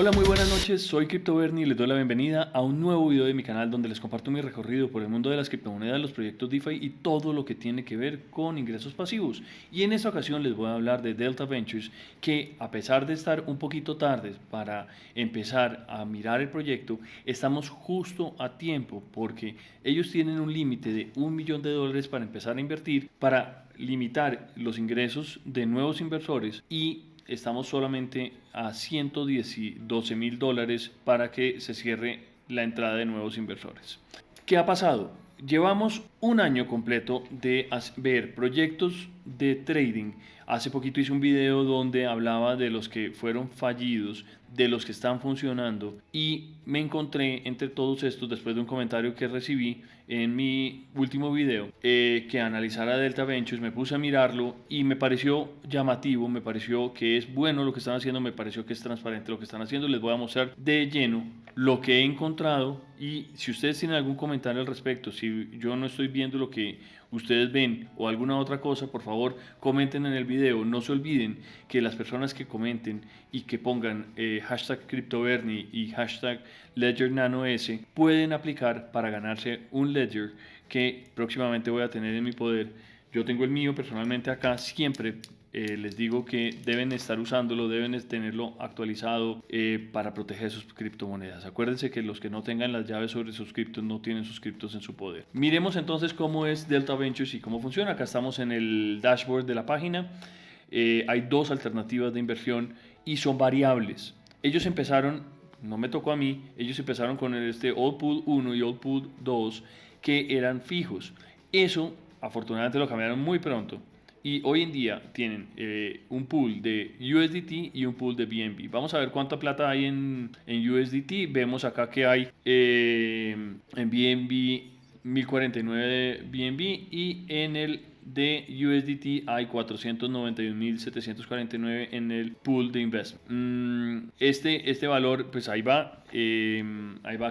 Hola, muy buenas noches, soy CryptoBernie y les doy la bienvenida a un nuevo video de mi canal donde les comparto mi recorrido por el mundo de las criptomonedas, los proyectos DeFi y todo lo que tiene que ver con ingresos pasivos. Y en esta ocasión les voy a hablar de Delta Ventures, que a pesar de estar un poquito tarde para empezar a mirar el proyecto, estamos justo a tiempo porque ellos tienen un límite de $1 millón para empezar a invertir, para limitar los ingresos de nuevos inversores y estamos solamente a $112,000 para que se cierre la entrada de nuevos inversores. ¿Qué ha pasado? Llevamos un año completo de ver proyectos de trading. Hace poquito hice un video donde hablaba de los que fueron fallidos, de los que están funcionando, y me encontré entre todos estos, después de un comentario que recibí en mi último video, que analizara Delta Ventures. Me puse a mirarlo y me pareció llamativo, me pareció que es bueno lo que están haciendo, me pareció que es transparente lo que están haciendo. Les voy a mostrar de lleno lo que he encontrado, y si ustedes tienen algún comentario al respecto, si yo no estoy viendo lo que ustedes ven o alguna otra cosa, por favor comenten en el video. No se olviden que las personas que comenten y que pongan hashtag CryptoBernie y hashtag LedgerNanoS pueden aplicar para ganarse un Ledger que próximamente voy a tener en mi poder. Yo tengo el mío personalmente acá. Siempre les digo que deben estar usándolo, deben tenerlo actualizado para proteger sus criptomonedas. Acuérdense que los que no tengan las llaves sobre sus criptos no tienen sus criptos en su poder. Miremos entonces cómo es Delta Ventures y cómo funciona. Acá estamos en el dashboard de la página. Hay dos alternativas de inversión y son variables. Ellos empezaron, no me tocó a mí, ellos empezaron con este Old Pool 1 y Old Pool 2, que eran fijos. Eso afortunadamente lo cambiaron muy pronto. Y hoy en día tienen un pool de USDT y un pool de BNB. Vamos a ver cuánta plata hay en USDT. Vemos acá que hay en BNB 1049 de BNB, y en el de USDT hay 491.749 en el pool de investment. Este valor pues ahí va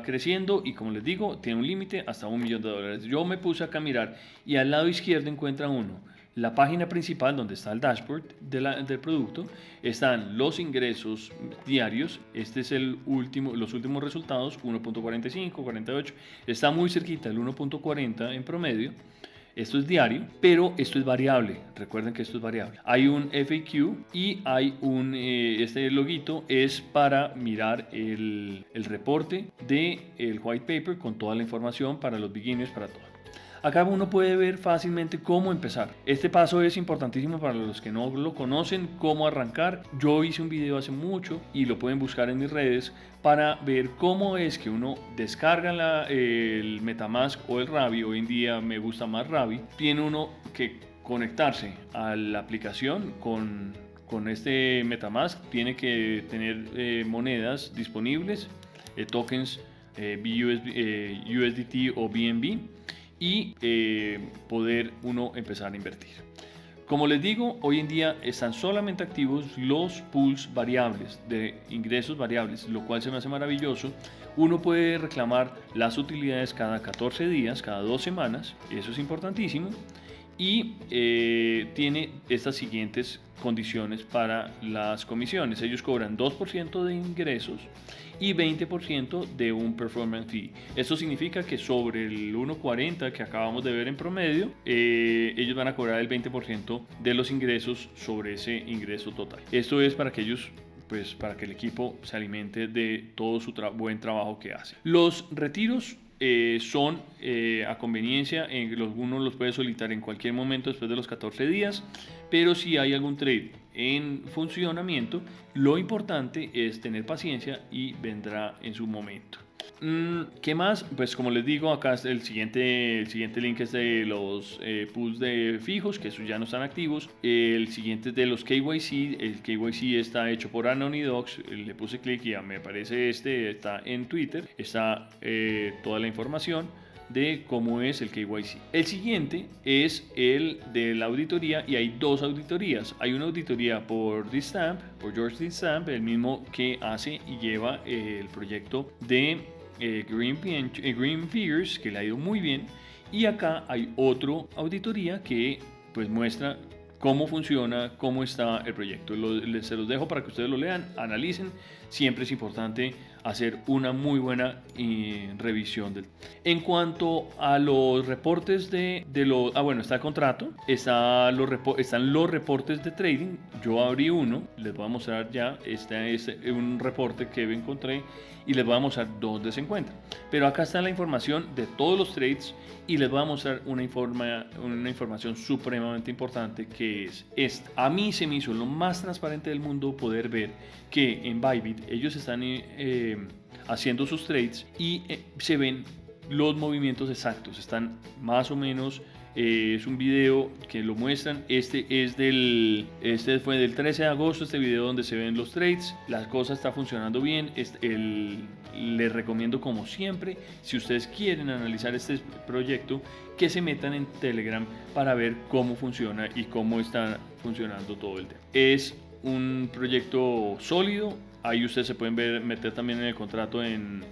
creciendo, y como les digo, tiene un límite hasta $1 millón. Yo me puse acá a mirar y al lado izquierdo encuentran la página principal donde está el dashboard del producto. Están los ingresos diarios. Este es los últimos resultados, 1.45, 48. Está muy cerquita el 1.40 en promedio. Esto es diario, pero esto es variable. Recuerden que esto es variable. Hay un FAQ y hay este loguito es para mirar el reporte del white paper con toda la información para los beginners, para todo. Acá uno puede ver fácilmente cómo empezar. Este paso es importantísimo para los que no lo conocen, cómo arrancar. Yo hice un video hace mucho y lo pueden buscar en mis redes para ver cómo es que uno descarga el MetaMask o el Ravi. Hoy en día me gusta más Ravi. Tiene uno que conectarse a la aplicación con este MetaMask. Tiene que tener monedas disponibles, tokens USDT o BNB, y poder uno empezar a invertir. Como les digo, hoy en día están solamente activos los pools variables, de ingresos variables, lo cual se me hace maravilloso. Uno puede reclamar las utilidades cada 14 días, cada 2 semanas, eso es importantísimo. Y tiene estas siguientes condiciones para las comisiones. Ellos cobran 2% de ingresos y 20% de un performance fee. Esto significa que sobre el 1.40 que acabamos de ver en promedio, ellos van a cobrar el 20% de los ingresos sobre ese ingreso total. Esto es para que ellos, pues para que el equipo se alimente de todo su buen trabajo que hace. Los retiros son a conveniencia. Uno los puede solicitar en cualquier momento después de los 14 días, pero si hay algún trade en funcionamiento, lo importante es tener paciencia y vendrá en su momento. ¿Qué más? Pues como les digo, acá el siguiente link es de los pools de fijos, que esos ya no están activos. El siguiente es de los KYC. El KYC está hecho por Anonydocs. Le puse clic y ya me aparece está en Twitter. Está toda la información de cómo es el KYC. El siguiente es el de la auditoría, y hay dos auditorías. Hay una auditoría por George D. Stamp, el mismo que hace y lleva el proyecto de Green Figures, que le ha ido muy bien. Y acá hay otra auditoría que pues muestra cómo funciona, cómo está el proyecto. Se los dejo para que ustedes lo lean, analicen. Siempre es importante hacer una muy buena revisión. En cuanto a los reportes bueno, está el contrato, están los reportes de trading. Yo abrí uno, les voy a mostrar ya. Este es un reporte que encontré y les voy a mostrar dónde se encuentra. Pero acá está la información de todos los trades y les voy a mostrar una información supremamente importante, que es esta. A mí se me hizo lo más transparente del mundo poder ver que en Bybit ellos están haciendo sus trades y se ven los movimientos exactos. Están más o menos, es un video que lo muestran. Este fue del 13 de agosto, este video donde se ven los trades. La cosa está funcionando bien. Les recomiendo, como siempre, si ustedes quieren analizar este proyecto, que se metan en Telegram para ver cómo funciona y cómo está funcionando todo el tema. Es un proyecto sólido. Ahí ustedes se pueden meter también en el contrato en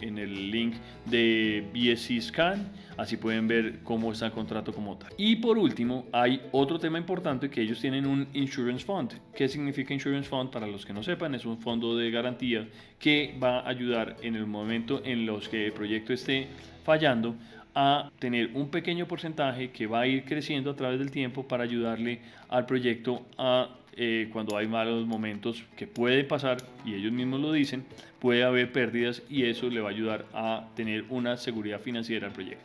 el link de BSC Scan, así pueden ver cómo está el contrato como tal. Y por último, hay otro tema importante, que ellos tienen un Insurance Fund. ¿Qué significa Insurance Fund? Para los que no sepan, es un fondo de garantía que va a ayudar en el momento en los que el proyecto esté fallando, a tener un pequeño porcentaje que va a ir creciendo a través del tiempo para ayudarle al proyecto a cuando hay malos momentos, que puede pasar, y ellos mismos lo dicen, puede haber pérdidas, y eso le va a ayudar a tener una seguridad financiera al proyecto.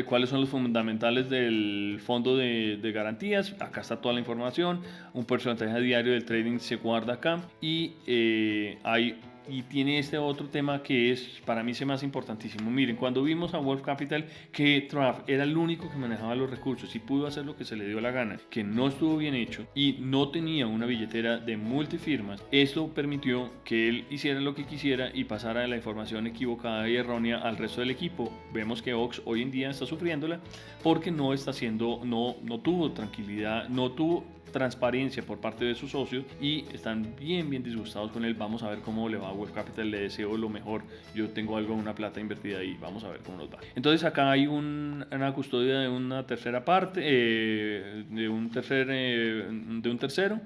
¿Cuáles son los fundamentales del fondo de garantías? Acá está toda la información. Un porcentaje diario del trading se guarda acá, y tiene este otro tema que es, para mí, se me hace importantísimo. Miren, cuando vimos a Wolf Capital, que Trav era el único que manejaba los recursos y pudo hacer lo que se le dio la gana, que no estuvo bien hecho y no tenía una billetera de multifirmas, esto permitió que él hiciera lo que quisiera y pasara la información equivocada y errónea al resto del equipo. Vemos que Ox hoy en día está sufriéndola porque no tuvo tranquilidad, no tuvo transparencia por parte de sus socios, y están bien disgustados con él. Vamos a ver cómo le va a Wolf Capital. Le deseo lo mejor. Yo tengo una plata invertida ahí, vamos a ver cómo nos va. Entonces acá hay una custodia de una tercera parte, de un tercero,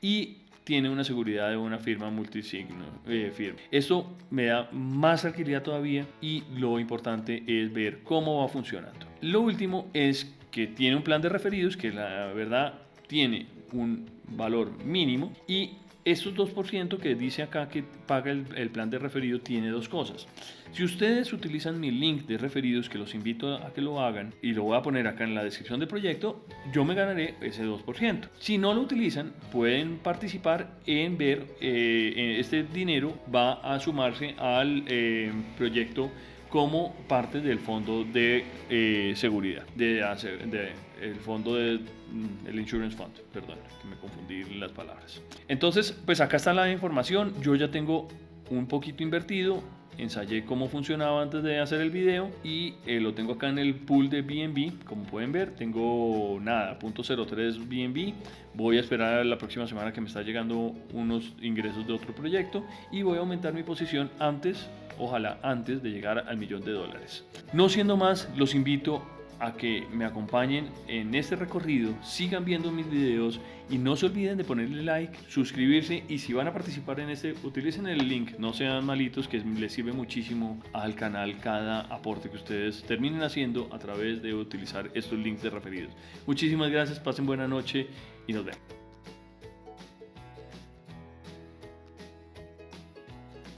y tiene una seguridad de una firma multisigno firma. Esto me da más tranquilidad todavía, y lo importante es ver cómo va funcionando. Lo último es que tiene un plan de referidos que, la verdad, tiene un valor mínimo, y estos 2% que dice acá que paga el plan de referido tiene dos cosas. Si ustedes utilizan mi link de referidos, que los invito a que lo hagan, y lo voy a poner acá en la descripción del proyecto, yo me ganaré ese 2%. Si no lo utilizan, pueden participar en ver, este dinero va a sumarse al proyecto como parte del fondo de seguridad, el fondo del Insurance Fund, perdón, que me confundí en las palabras. Entonces, pues acá está la información. Yo ya tengo un poquito invertido, ensayé cómo funcionaba antes de hacer el video, y lo tengo acá en el pool de BNB. Como pueden ver, tengo nada, 0.03 BNB. Voy a esperar la próxima semana, que me está llegando unos ingresos de otro proyecto, y voy a aumentar mi posición ojalá antes de llegar al $1.000.000. No siendo más, los invito a que me acompañen en este recorrido, sigan viendo mis videos, y no se olviden de ponerle like, suscribirse, y si van a participar en utilicen el link, no sean malitos, que les sirve muchísimo al canal cada aporte que ustedes terminen haciendo a través de utilizar estos links de referidos. Muchísimas gracias, pasen buena noche y nos vemos.